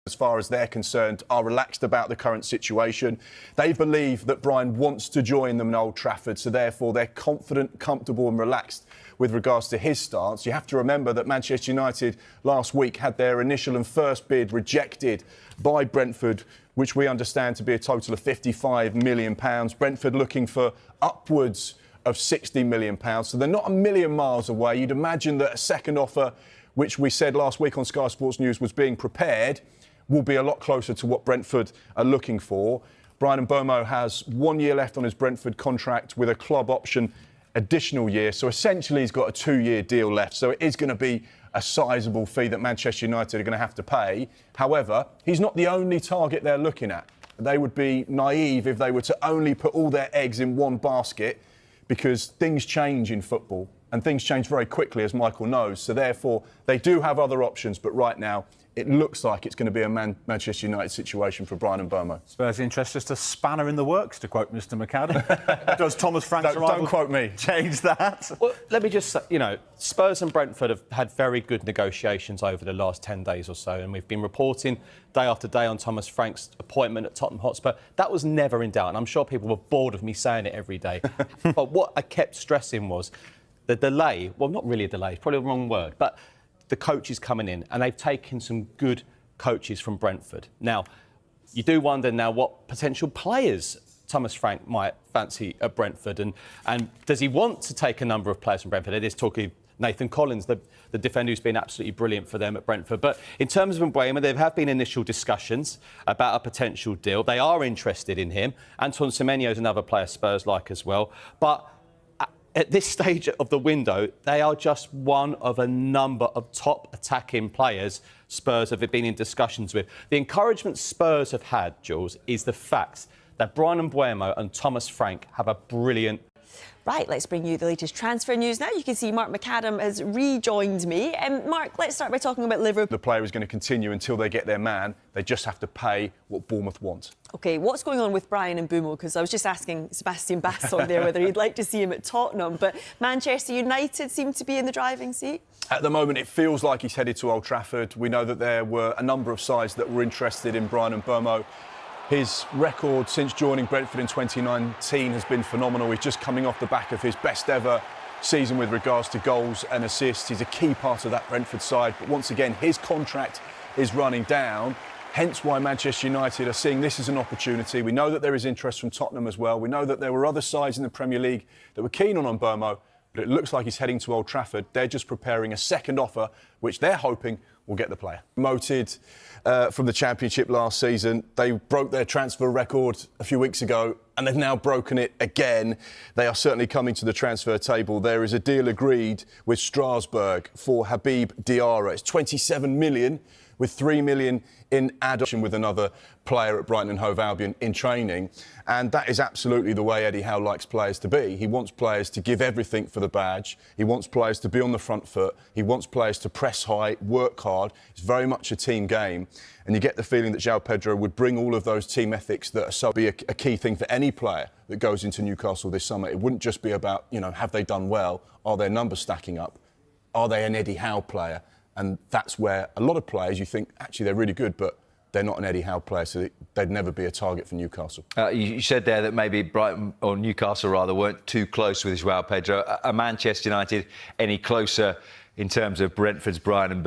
as far as they're concerned, are relaxed about the current situation. They believe that Brian wants to join them in Old Trafford, so therefore they're confident, comfortable and relaxed with regards to his stance. You have to remember that Manchester United last week had their initial and first bid rejected by Brentford, which we understand to be a total of £55 million. Brentford looking for upwards of £60 million. So they're not a million miles away. You'd imagine that a second offer, which we said last week on Sky Sports News was being prepared, will be a lot closer to what Brentford are looking for. Brian Mbeumo has 1 year left on his Brentford contract with a club option additional year. So essentially he's got a 2-year deal left. So it is going to be a sizable fee that Manchester United are going to have to pay. However, he's not the only target they're looking at. They would be naive if they were to only put all their eggs in one basket, because things change in football and things change very quickly, as Michael knows. So therefore, they do have other options, but right now, it looks like it's going to be a Manchester United situation for Brian Mbeumo. Spurs' interest just a spanner in the works, to quote Mr McAdam. Does Thomas Frank's arrival don't quote me. Change that? Well, let me just say, you know, Spurs and Brentford have had very good negotiations over the last 10 days or so, and we've been reporting day after day on Thomas Frank's appointment at Tottenham Hotspur. That was never in doubt, and I'm sure people were bored of me saying it every day. But what I kept stressing was the delay. Well, not really a delay, it's probably the wrong word, but the coaches coming in, and they've taken some good coaches from Brentford. Now, you do wonder now what potential players Thomas Frank might fancy at Brentford, and does he want to take a number of players from Brentford? It is talking Nathan Collins, the defender who's been absolutely brilliant for them at Brentford. But in terms of Mbeumo, there have been initial discussions about a potential deal. They are interested in him. Antoine Semenyo is another player Spurs like as well. But at this stage of the window, they are just one of a number of top attacking players Spurs have been in discussions with. The encouragement Spurs have had, Jules, is the fact that Brian Mbeumo and Thomas Frank have a brilliant... Right, let's bring you the latest transfer news now. You can see Mark McAdam has rejoined me. Mark, let's start by talking about Liverpool. The player is going to continue until they get their man. They just have to pay what Bournemouth want. OK, what's going on with Brian Mbeumo? Because I was just asking Sebastian Basson there whether he'd like to see him at Tottenham, but Manchester United seem to be in the driving seat. At the moment, it feels like he's headed to Old Trafford. We know that there were a number of sides that were interested in Brian Mbeumo. His record since joining Brentford in 2019 has been phenomenal. He's just coming off the back of his best ever season with regards to goals and assists. He's a key part of that Brentford side. But once again, his contract is running down. Hence why Manchester United are seeing this as an opportunity. We know that there is interest from Tottenham as well. We know that there were other sides in the Premier League that were keen on Mbeumo. But it looks like he's heading to Old Trafford. They're just preparing a second offer, which they're hoping will get the player. Promoted from the Championship last season. They broke their transfer record a few weeks ago, and they've now broken it again. They are certainly coming to the transfer table. There is a deal agreed with Strasbourg for Habib Diarra. It's 27 million, with 3 million in add-on with another player at Brighton and Hove Albion in training. And that is absolutely the way Eddie Howe likes players to be. He wants players to give everything for the badge. He wants players to be on the front foot. He wants players to press high, work hard. It's very much a team game. And you get the feeling that João Pedro would bring all of those team ethics that are so be a key thing for any player that goes into Newcastle this summer. It wouldn't just be about, you know, have they done well? Are their numbers stacking up? Are they an Eddie Howe player? And that's where a lot of players, you think, actually, they're really good, but they're not an Eddie Howe player, so they'd never be a target for Newcastle. You said there that maybe Brighton, or Newcastle rather, weren't too close with João Pedro. Are Manchester United any closer in terms of Brentford's Brian Mbeumo?